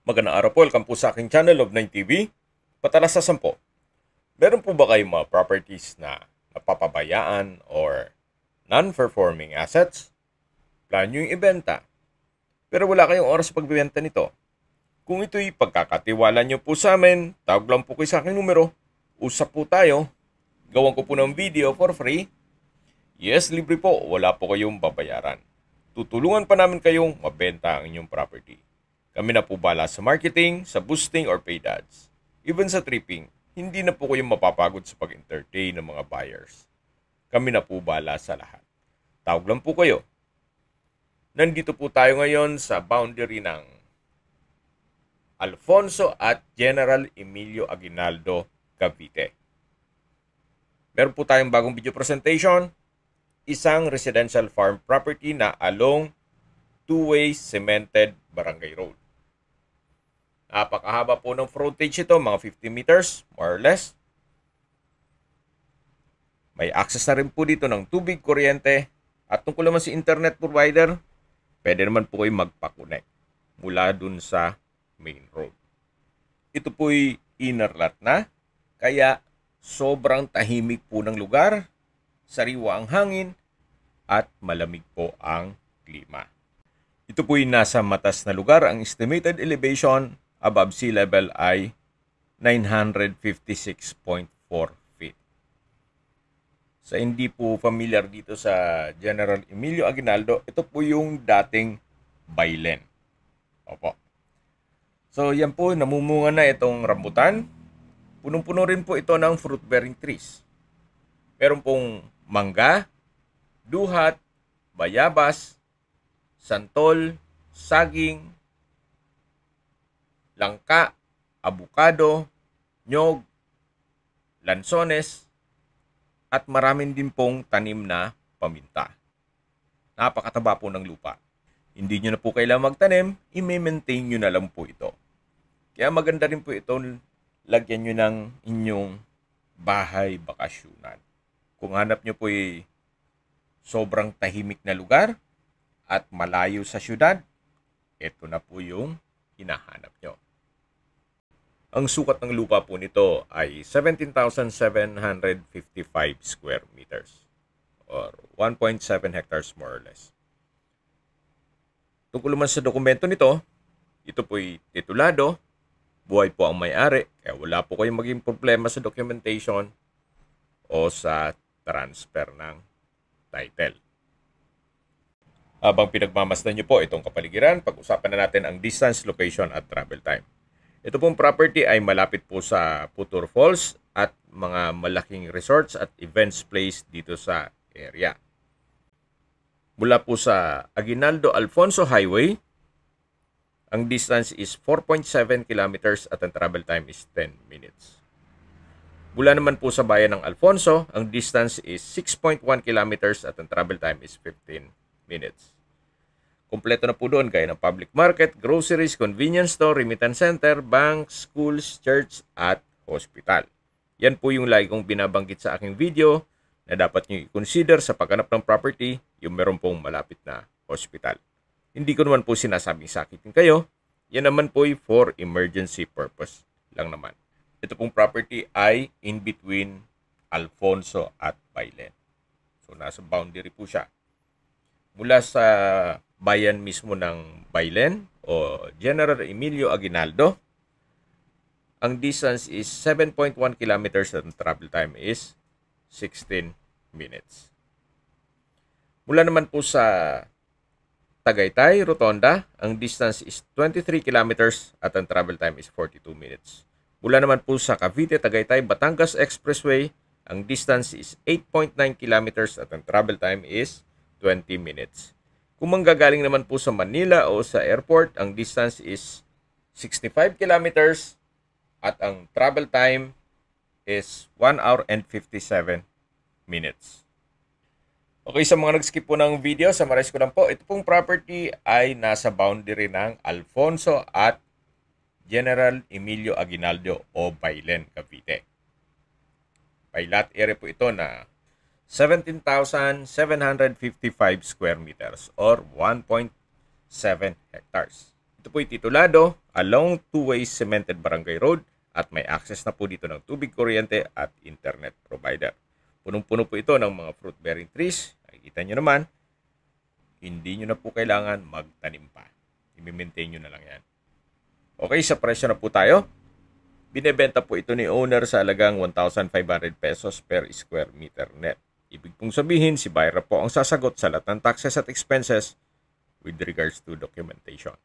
Magandang araw po, welcome po sa aking channel of 9TV. Patalas sa 10. Meron po ba kayong mga properties na napapabayaan or non-performing assets? Plan nyo yung ibenta, pero wala kayong oras sa pagbibenta nito. Kung ito'y pagkakatiwala nyo po sa amin, tawag lang po kayo sa aking numero. Usap po tayo. Gawan ko po ng video for free. Yes, libre po. Wala po kayong babayaran. Tutulungan pa namin kayong mabenta ang inyong property. Kami na po bala sa marketing, sa boosting or paid ads. Even sa tripping, hindi na po kayo mapapagod sa pag-entertain ng mga buyers. Kami na po bala sa lahat. Tawag lang po kayo. Nandito po tayo ngayon sa boundary ng Alfonso at General Emilio Aguinaldo, Cavite. Meron po tayong bagong video presentation. Isang residential farm property na along two-way cemented barangay road. Napakahaba po ng frontage ito, mga 50 meters, more or less. May access na rin po dito ng tubig, kuryente, at tungkol naman si internet provider, pwede naman po kayo magpa-connect mula dun sa main road. Ito po'y inner lot na, kaya sobrang tahimik po ng lugar, sariwa ang hangin, at malamig po ang klima. Ito po'y nasa matas na lugar. Ang estimated elevation above sea level ay 956.4 feet. Sa hindi po familiar dito sa General Emilio Aguinaldo, ito po yung dating baylen. Opo. So yan po, namumunga na itong rambutan. Punong-puno rin po ito ng fruit-bearing trees. Meron pong mangga, duhat, bayabas, santol, saging, langka, abukado, nyog, lansones, at maraming din pong tanim na paminta. Napakataba po ng lupa. Hindi nyo na po kailangan magtanim, i-maintain nyo na lang po ito. Kaya maganda rin po ito, lagyan nyo ng inyong bahay bakasyunan. Kung hanap nyo po ay sobrang tahimik na lugar at malayo sa syudad, ito na po yung hinahanap nyo. Ang sukat ng lupa po nito ay 17,755 square meters or 1.7 hectares more or less. Tungkol naman sa dokumento nito, ito po'y titulado, buhay po ang may-ari, kaya wala po kayong maging problema sa documentation o sa transfer ng title. Habang pinagmamasdan nyo po itong kapaligiran, pag-usapan na natin ang distance, location at travel time. Ito pong property ay malapit po sa Putur Falls at mga malaking resorts at events place dito sa area. Mula po sa Aguinaldo Alfonso Highway, ang distance is 4.7 kilometers at ang travel time is 10 minutes. Mula naman po sa bayan ng Alfonso, ang distance is 6.1 kilometers at ang travel time is 15 minutes. Kompleto na po doon gaya ng public market, groceries, convenience store, remittance center, bank, schools, church, at hospital. Yan po yung lagi kong binabanggit sa aking video na dapat nyo i-consider sa paghanap ng property yung meron pong malapit na hospital. Hindi ko naman po sinasabing sakitin kayo. Yan naman po for emergency purpose lang naman. Ito pong property ay in between Alfonso at Baylen. So nasa boundary po siya. Mula sa bayan mismo ng Baylen o General Emilio Aguinaldo, ang distance is 7.1 kilometers at travel time is 16 minutes. Mula naman po sa Tagaytay, Rotonda, ang distance is 23 kilometers at ang travel time is 42 minutes. Mula naman po sa Cavite, Tagaytay, Batangas Expressway, ang distance is 8.9 kilometers at ang travel time is 20 minutes. Kung manggagaling naman po sa Manila o sa airport, ang distance is 65 kilometers at ang travel time is 1 hour and 57 minutes. Okay, sa mga nag-skip po ng video, summarize ko lang po. Ito pong property ay nasa boundary ng Alfonso at General Emilio Aguinaldo o Baylen, Cavite. May lot area po ito na 17,755 square meters or 1.7 hectares. Ito po ay titulado along two-way cemented barangay road at may access na po dito ng tubig, kuryente at internet provider. Punong-puno po ito ng mga fruit-bearing trees. Nakikita nyo naman, hindi nyo na po kailangan magtanim pa. I-maintain nyo na lang yan. Okay, sa presyo na po tayo. Binebenta po ito ni owner sa halagang 1,500 pesos per square meter net. Ibig pong sabihin, si buyer po ang sasagot sa lahat ng taxes at expenses with regards to documentation.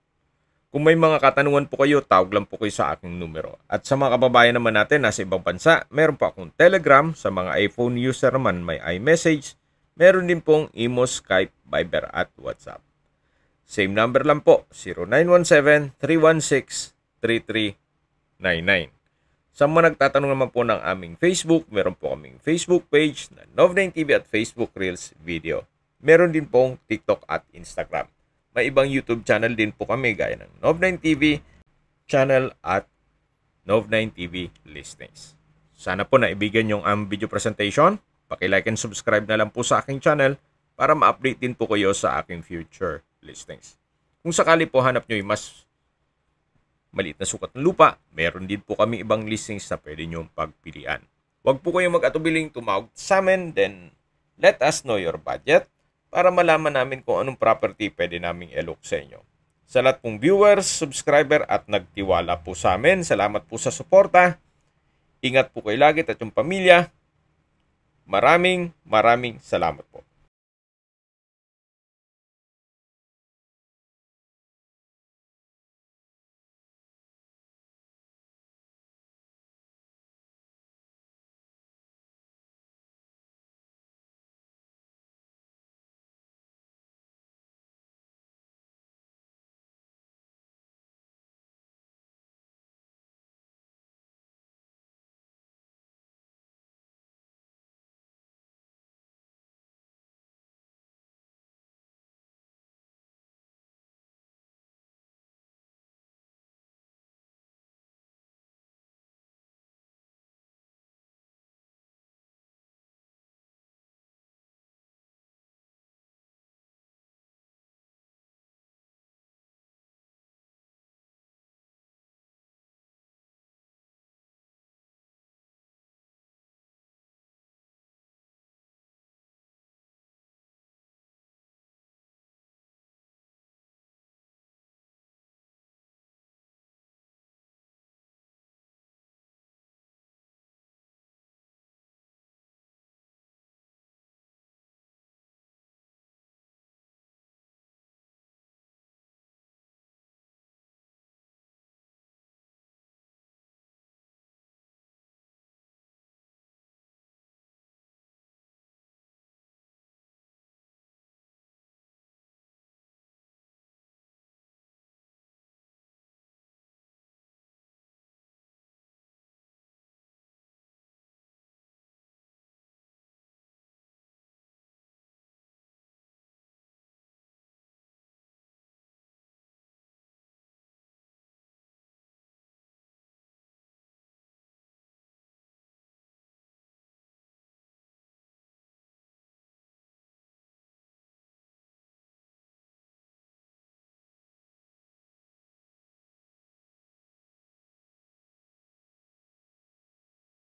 Kung may mga katanungan po kayo, tawag lang po kayo sa aking numero. At sa mga kababayan naman natin nasa ibang bansa, meron po akong Telegram. Sa mga iPhone user naman, may iMessage. Meron din pong Imo, Skype, Viber at WhatsApp. Same number lang po, 0917-316-3399. Sa mga nagtatanong naman po ng aming Facebook, meron po kaming Facebook page na Nov9 TV at Facebook Reels Video. Meron din pong TikTok at Instagram. May ibang YouTube channel din po kami gaya ng Nov9 TV channel at Nov9 TV Listings. Sana po naibigan yung video presentation. Paki-like and subscribe na lang po sa aking channel para ma-update din po kayo sa aking future listings. Kung sakali po hanap nyo yung mas maliit na sukat ng lupa, meron din po kami ibang listings na pwede nyo pagpilian. Huwag po kayong mag-atubiling tumawag sa amin, then let us know your budget para malaman namin kung anong property pwede naming i-look sa inyo. Sa lahat pong viewers, subscriber at nagtiwala po sa amin, salamat po sa suporta. Ingat po kayo lagi at yung pamilya. Maraming salamat po.